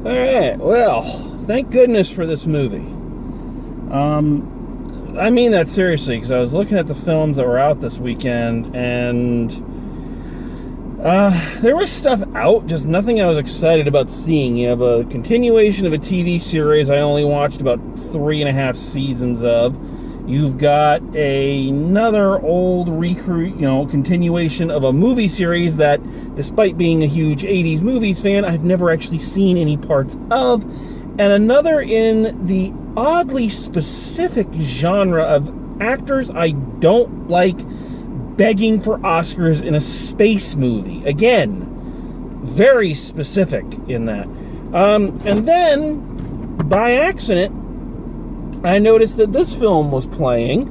All right, well, thank goodness for this movie. I mean that seriously, because I was looking at the films that were out this weekend, and there was stuff out, just nothing I was excited about seeing. You have a continuation of a TV series I only watched about 3.5 seasons of. You've got another old continuation of a movie series that, despite being a huge 80s movies fan, I've never actually seen any parts of. And another in the oddly specific genre of actors I don't like begging for Oscars in a space movie. Again, very specific in that. And then, by accident, I noticed that this film was playing,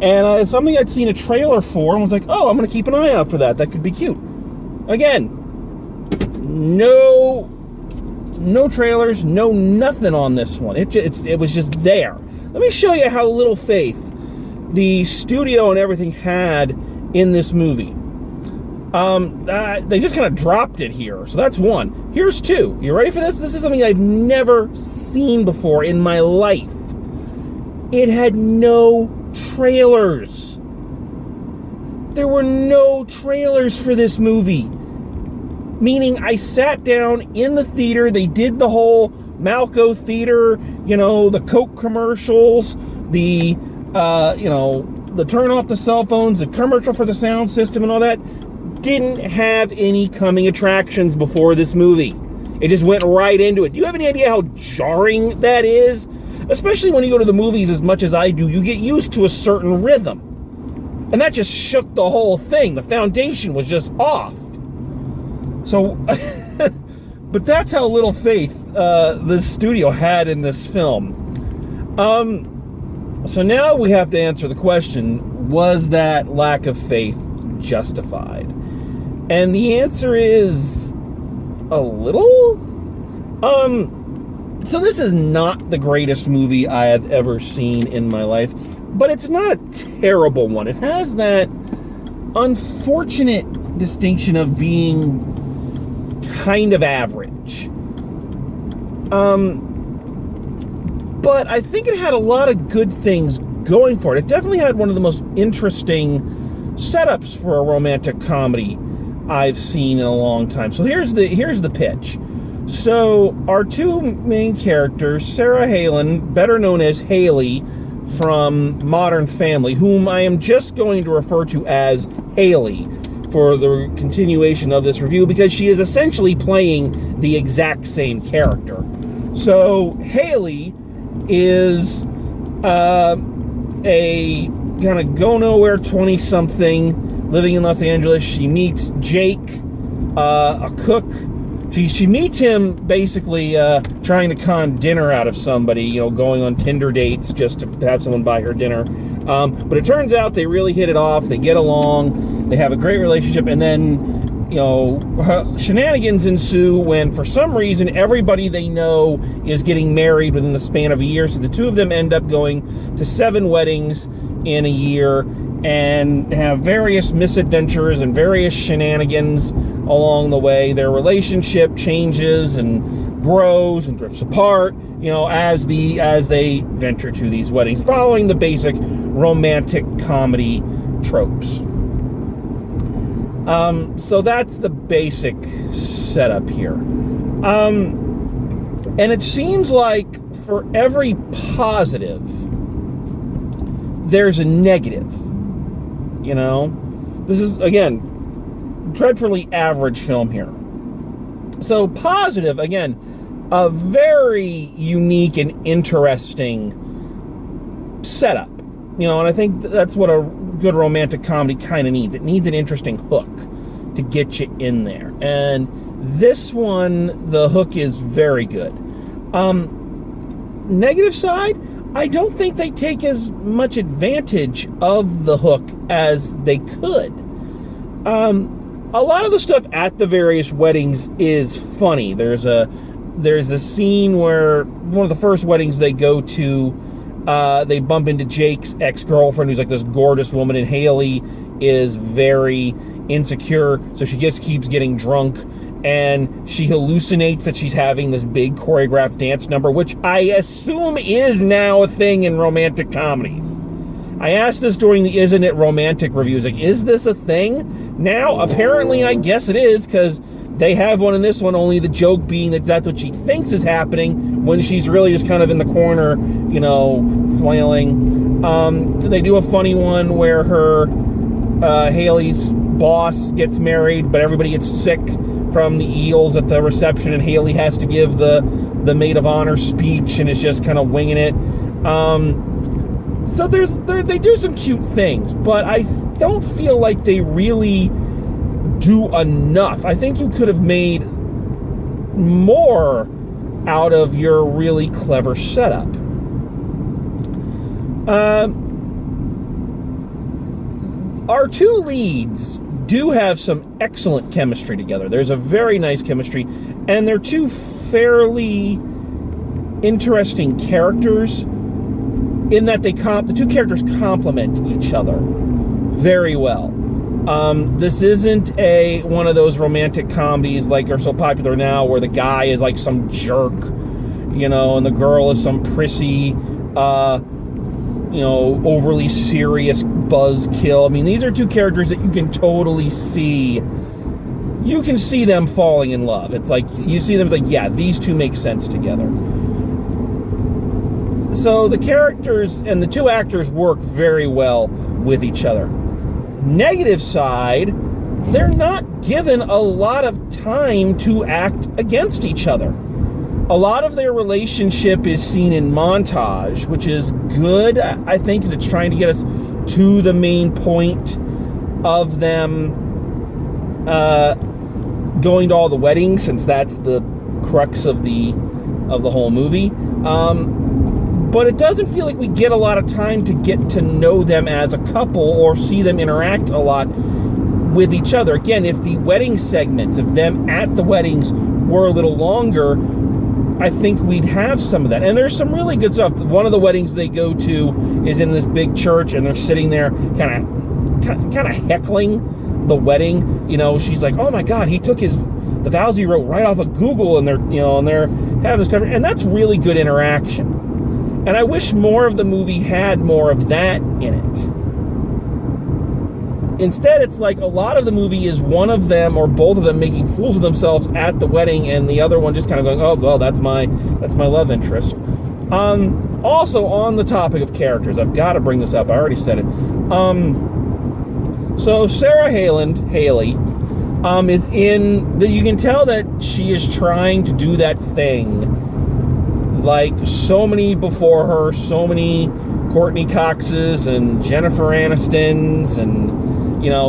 and it's something I'd seen a trailer for, and was like, oh, I'm going to keep an eye out for that. That could be cute. Again, no trailers, no nothing on this one. It was just there. Let me show you how little faith the studio and everything had in this movie. They just kind of dropped it here. So that's one. Here's two. You ready for this? This is something I've never seen before in my life. It had no trailers. There were no trailers for this movie. Meaning I sat down in the theater. They did the whole Malco theater, the Coke commercials, the turn off the cell phones, the commercial for the sound system and all that. Didn't have any coming attractions before this movie. It just went right into it. Do you have any idea how jarring that is? Especially when you go to the movies as much as I do, you get used to a certain rhythm. And that just shook the whole thing. The foundation was just off. So, but that's how little faith the studio had in this film. So now we have to answer the question, was that lack of faith justified? And the answer is a little. So this is not the greatest movie I have ever seen in my life, but it's not a terrible one. It has that unfortunate distinction of being kind of average. But I think it had a lot of good things going for it. It definitely had one of the most interesting setups for a romantic comedy I've seen in a long time. So here's the pitch. So our two main characters, Sarah Palin, better known as Haley from Modern Family, whom I am just going to refer to as Haley for the continuation of this review, because she is essentially playing the exact same character. So Haley is a kind of go-nowhere 20-something living in Los Angeles. She meets Jake, a cook. She meets him basically trying to con dinner out of somebody, going on Tinder dates just to have someone buy her dinner. But it turns out they really hit it off. They get along. They have a great relationship. And then, shenanigans ensue when, for some reason, everybody they know is getting married within the span of a year. So the two of them end up going to 7 weddings in a year and have various misadventures and various shenanigans along the way. Their relationship changes and grows and drifts apart, as they venture to these weddings, following the basic romantic comedy tropes. So that's the basic setup here. And it seems like for every positive, there's a negative. This is, again, dreadfully average film here. So positive, again, a very unique and interesting setup. And I think that's what a good romantic comedy kind of needs. It needs an interesting hook to get you in there. And this one, the hook is very good. Negative side, I don't think they take as much advantage of the hook as they could. A lot of the stuff at the various weddings is funny. There's a scene where one of the first weddings they go to, they bump into Jake's ex-girlfriend, who's like this gorgeous woman, and Haley is very insecure, so she just keeps getting drunk and she hallucinates that she's having this big choreographed dance number, which I assume is now a thing in romantic comedies. I asked this during the Isn't It Romantic reviews, like, is this a thing now? Apparently, I guess it is, because they have one in this one, only the joke being that that's what she thinks is happening when she's really just kind of in the corner, flailing. They do a funny one where Haley's boss gets married, but everybody gets sick from the eels at the reception, and Haley has to give the maid of honor speech, and is just kind of winging it. So they do some cute things, but I don't feel like they really do enough. I think you could have made more out of your really clever setup. Our two leads do have some excellent chemistry together. There's a very nice chemistry, and they're two fairly interesting characters in that the two characters complement each other very well. This isn't one of those romantic comedies like are so popular now where the guy is like some jerk, and the girl is some prissy, overly serious buzzkill. I mean, these are two characters that you can totally see. You can see them falling in love. It's like, you see them like, yeah, these two make sense together. So the characters and the two actors work very well with each other. Negative side, they're not given a lot of time to act against each other. A lot of their relationship is seen in montage, which is good, I think, because it's trying to get us to the main point of them going to all the weddings, since that's the crux of the whole movie. But it doesn't feel like we get a lot of time to get to know them as a couple or see them interact a lot with each other. Again, if the wedding segments of them at the weddings were a little longer, I think we'd have some of that. And there's some really good stuff. One of the weddings they go to is in this big church, and they're sitting there kind of heckling the wedding. She's like, "Oh my God, he took the vows he wrote right off of Google," and they're having this cover, and that's really good interaction. And I wish more of the movie had more of that in it. Instead, it's like a lot of the movie is one of them or both of them making fools of themselves at the wedding, and the other one just kind of going, "Oh, well, that's my love interest." Also, on the topic of characters, I've got to bring this up. I already said it. So Sarah Haley, is in you can tell that she is trying to do that thing. Like so many before her, so many Courtney Coxes and Jennifer Anistons, and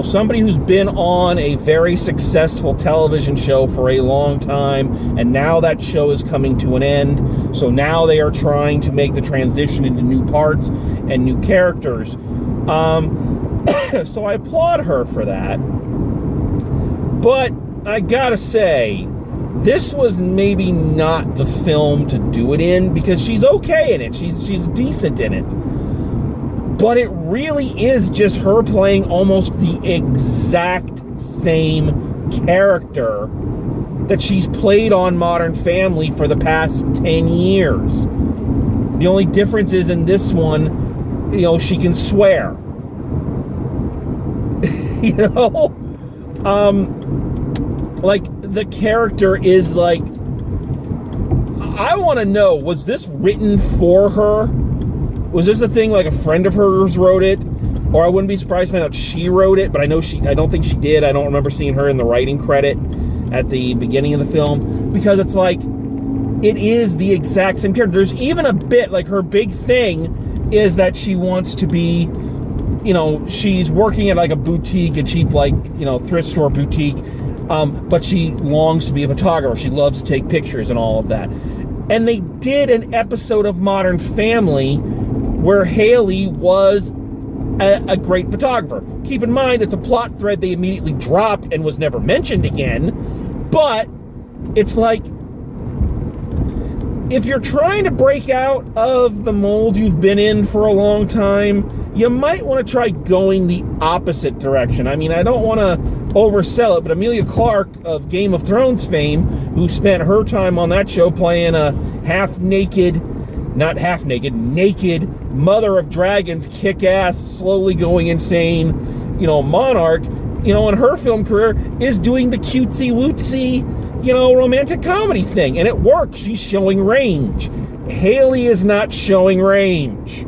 somebody who's been on a very successful television show for a long time, and now that show is coming to an end. So now they are trying to make the transition into new parts and new characters. So I applaud her for that. But I gotta say, this was maybe not the film to do it in, because she's okay in it. She's decent in it. But it really is just her playing almost the exact same character that she's played on Modern Family for the past 10 years. The only difference is in this one, she can swear. Like, the character is like, I want to know, was this written for her? Was this a thing like a friend of hers wrote it? Or I wouldn't be surprised to find out she wrote it, but I don't think she did. I don't remember seeing her in the writing credit at the beginning of the film, because it's like, it is the exact same character. There's even a bit, like, her big thing is that she wants to be, she's working at like a boutique, a cheap, thrift store boutique, but she longs to be a photographer. She loves to take pictures and all of that. And they did an episode of Modern Family where Haley was a great photographer. Keep in mind, it's a plot thread they immediately dropped and was never mentioned again, but it's like, if you're trying to break out of the mold you've been in for a long time, you might want to try going the opposite direction. I mean, I don't want to oversell it, but Emilia Clarke of Game of Thrones fame, who spent her time on that show playing a naked mother of dragons, kick-ass, slowly going insane, monarch, in her film career, is doing the cutesy-wootsy, romantic comedy thing. And it works. She's showing range. Haley is not showing range.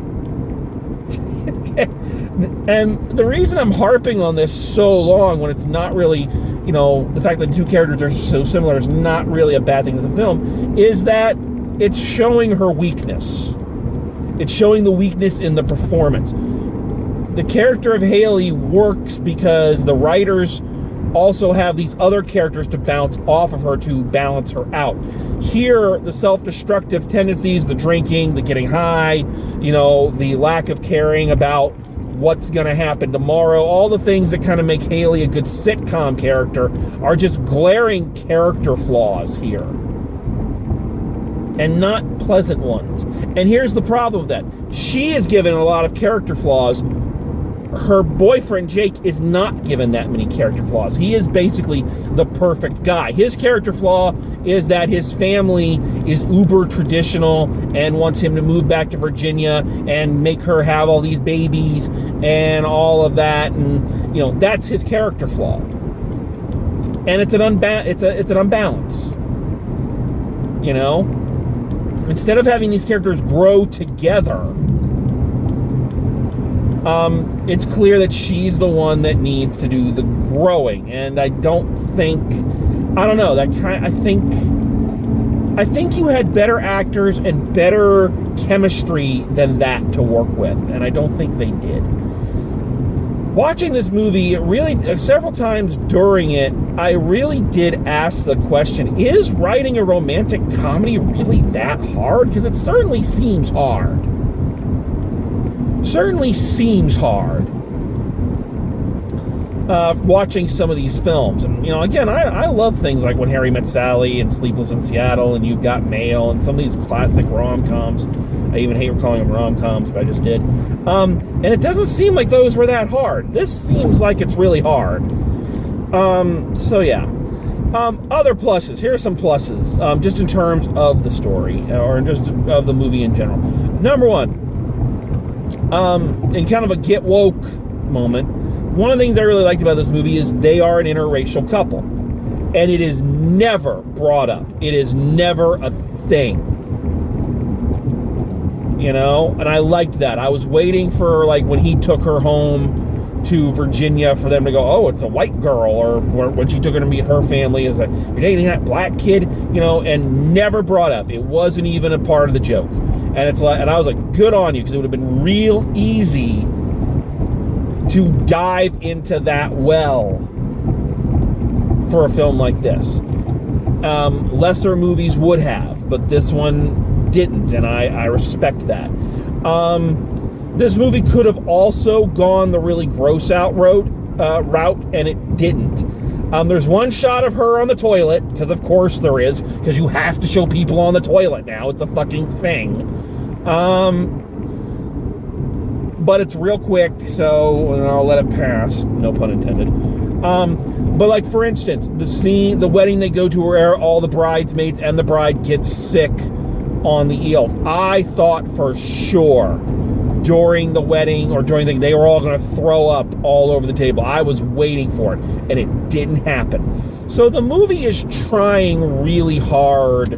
And the reason I'm harping on this so long when it's not really, the fact that the two characters are so similar is not really a bad thing to the film, is that it's showing her weakness. It's showing the weakness in the performance. The character of Haley works because the writers also have these other characters to bounce off of her to balance her out. Here, the self-destructive tendencies, the drinking, the getting high, the lack of caring about what's going to happen tomorrow, all the things that kind of make Haley a good sitcom character are just glaring character flaws here. And not pleasant ones. And here's the problem with that. She is given a lot of character flaws. Her boyfriend, Jake, is not given that many character flaws. He is basically the perfect guy. His character flaw is that his family is uber traditional and wants him to move back to Virginia and make her have all these babies and all of that. And, that's his character flaw. And it's an unbalance. Instead of having these characters grow together, it's clear that she's the one that needs to do the growing. And I think you had better actors and better chemistry than that to work with, and I don't think they did. Watching this movie, really, several times during it, I really did ask the question, is writing a romantic comedy really that hard? Because it certainly seems hard. Watching some of these films. And, again, I love things like When Harry Met Sally and Sleepless in Seattle and You've Got Mail and some of these classic rom-coms. I even hate calling them rom-coms, but I just did. And it doesn't seem like those were that hard. This seems like it's really hard. So, yeah. Other pluses. Here are some pluses, just in terms of the story, or just of the movie in general. Number one, in kind of a get woke moment, one of the things I really liked about this movie is they are an interracial couple. And it is never brought up. It is never a thing. And I liked that. I was waiting for, when he took her home to Virginia for them to go, oh, it's a white girl, or when she took her to meet her family, is that you're dating that black kid, and never brought up. It wasn't even a part of the joke. And I was like, good on you, because it would have been real easy to dive into that well for a film like this. Lesser movies would have, but this one didn't, and I respect that. This movie could have also gone the really gross out route, and it didn't. There's one shot of her on the toilet, because of course there is, because you have to show people on the toilet now. It's a fucking thing. But it's real quick, so I'll let it pass. No pun intended. But for instance, the wedding they go to where all the bridesmaids and the bride gets sick on the eels. I thought for sure during the wedding or during they were all going to throw up all over the table. I was waiting for it, and it didn't happen. So the movie is trying really hard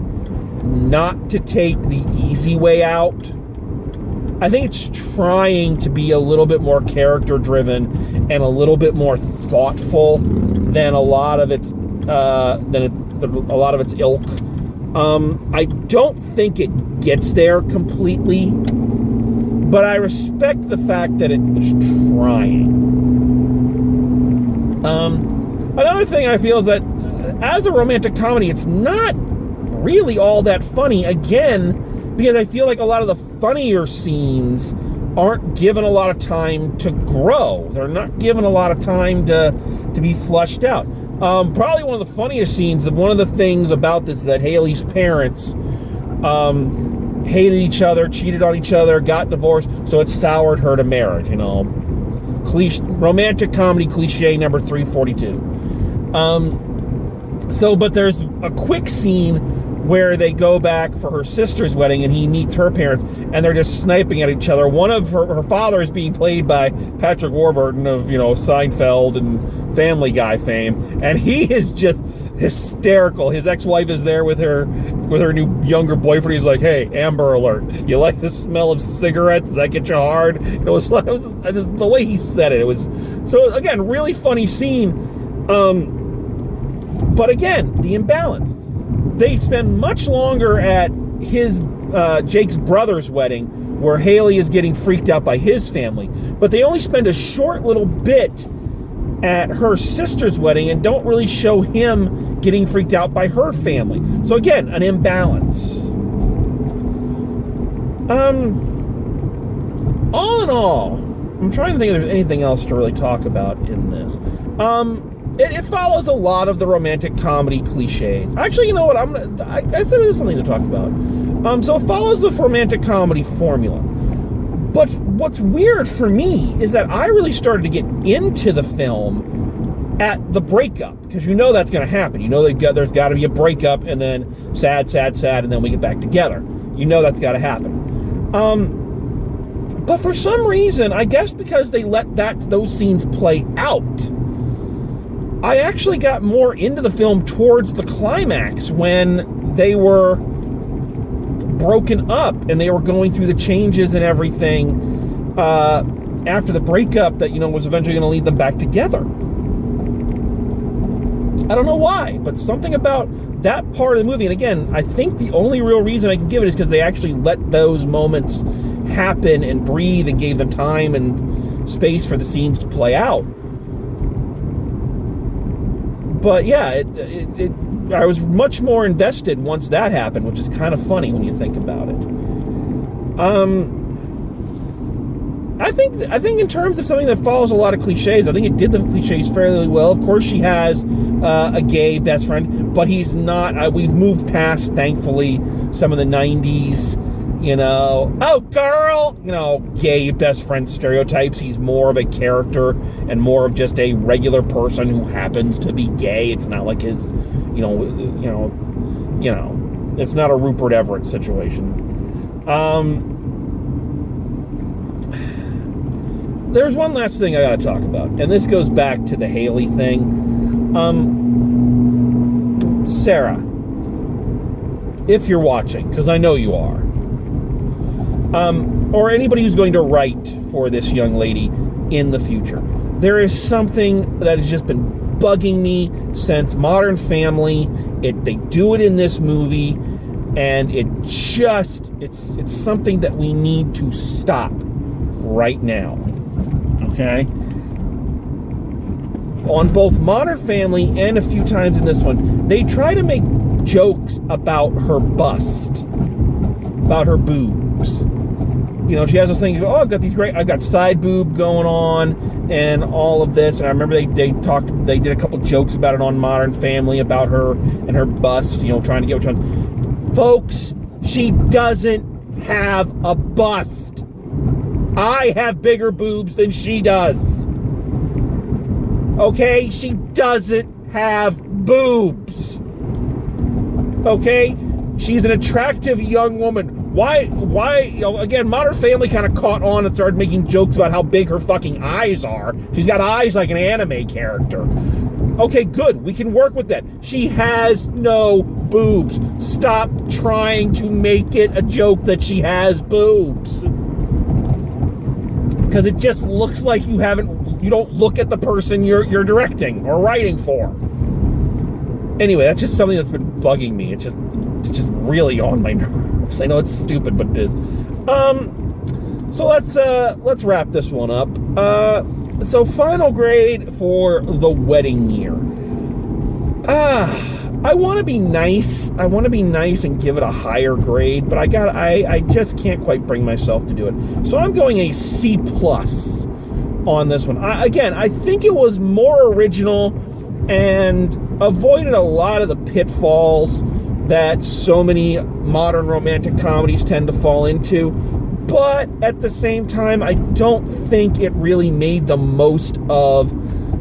not to take the easy way out. I think it's trying to be a little bit more character driven and a little bit more thoughtful than a lot of its ilk. I don't think it gets there completely, but I respect the fact that it was trying. Another thing I feel is that as a romantic comedy, it's not really all that funny. Again, because I feel like a lot of the funnier scenes aren't given a lot of time to grow. They're not given a lot of time to be flushed out. Probably one of the funniest scenes, one of the things about this is that Haley's parents hated each other, cheated on each other, got divorced, so it soured her to marriage, romantic comedy cliche number 342. But there's a quick scene where they go back for her sister's wedding and he meets her parents and they're just sniping at each other. One of her father is being played by Patrick Warburton of, Seinfeld and Family Guy fame, and he is just hysterical. His ex-wife is there with her new younger boyfriend. He's like, "Hey, Amber Alert, you like the smell of cigarettes? Does that get you hard?" The way he said it, it was, so again, really funny scene. But again, the imbalance. They spend much longer at his Jake's brother's wedding, where Haley is getting freaked out by his family, but they only spend a short little bit at her sister's wedding and don't really show him getting freaked out by her family. So again, an imbalance. All in all, I'm trying to think if there's anything else to really talk about in this. It follows a lot of the romantic comedy cliches. Actually, you know what? I said there's something to talk about. So it follows the romantic comedy formula. But what's weird for me is that I really started to get into the film at the breakup, because that's going to happen. There's got to be a breakup, and then sad, and then we get back together. That's got to happen. But for some reason, I guess because they let those scenes play out, I actually got more into the film towards the climax when they were broken up and they were going through the changes and everything after the breakup that, was eventually going to lead them back together. I don't know why, but something about that part of the movie, and again, I think the only real reason I can give it is because they actually let those moments happen and breathe and gave them time and space for the scenes to play out. But yeah, I was much more invested once that happened, which is kind of funny when you think about it. I think in terms of something that follows a lot of cliches, I think it did the cliches fairly well. Of course, she has a gay best friend, but he's not. We've moved past, thankfully, some of the 90s, oh girl, gay best friend stereotypes. He's more of a character and more of just a regular person who happens to be gay. It's not like his, it's not a Rupert Everett situation. There's one last thing I gotta talk about, and this goes back to the Haley thing. Sarah, if you're watching, because I know you are, or anybody who's going to write for this young lady in the future, there is something that has just been bugging me since Modern Family. They do it in this movie, and it's something that we need to stop right now. Okay? On both Modern Family and a few times in this one, they try to make jokes about her bust, about her boobs. She has this thing, I've got side boob going on and all of this. And I remember they did a couple jokes about it on Modern Family, about her and her bust, trying to get what she wants. Folks, she doesn't have a bust. I have bigger boobs than she does. Okay? She doesn't have boobs. Okay? She's an attractive young woman. Why, again, Modern Family kind of caught on and started making jokes about how big her fucking eyes are. She's got eyes like an anime character. Okay, good. We can work with that. She has no boobs. Stop trying to make it a joke that she has boobs. Because it just looks like you don't look at the person you're directing or writing for. Anyway, that's just something that's been bugging me. It's just really on my nerves. I know it's stupid, but it is. So let's wrap this one up. So final grade for The Wedding Year. I want to be nice. I want to be nice and give it a higher grade, but I just can't quite bring myself to do it. So I'm going a C+ on this one. I think it was more original and avoided a lot of the pitfalls that so many modern romantic comedies tend to fall into. But at the same time, I don't think it really made the most of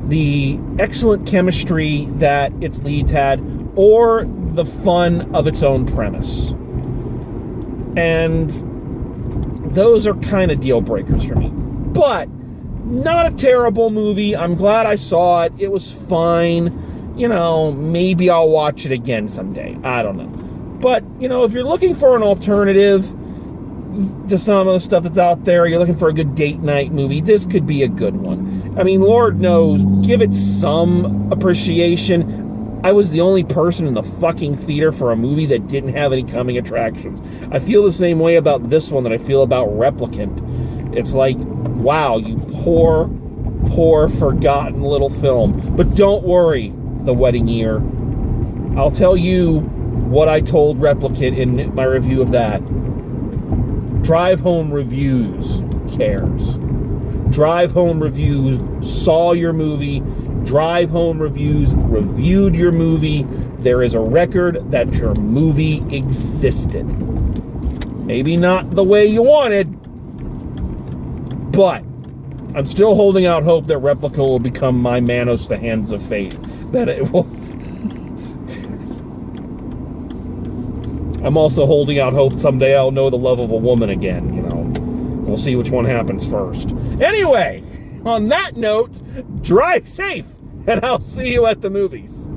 the excellent chemistry that its leads had, or the fun of its own premise. And those are kind of deal breakers for me. But not a terrible movie. I'm glad I saw it. It was fine. Maybe I'll watch it again someday. I don't know. But, if you're looking for an alternative to some of the stuff that's out there, you're looking for a good date night movie, this could be a good one. I mean, Lord knows, give it some appreciation. I was the only person in the fucking theater for a movie that didn't have any coming attractions. I feel the same way about this one that I feel about Replicant. It's like, wow, you poor, poor, forgotten little film. But don't worry, The Wedding Year. I'll tell you what I told Replicant in my review of that. Drive Home Reviews cares. Drive Home Reviews saw your movie. Drive Home Reviews reviewed your movie. There is a record that your movie existed. Maybe not the way you wanted, but I'm still holding out hope that Replica will become my Manos, the Hands of Fate. That it will. I'm also holding out hope someday I'll know the love of a woman again, We'll see which one happens first. Anyway, on that note, drive safe, and I'll see you at the movies.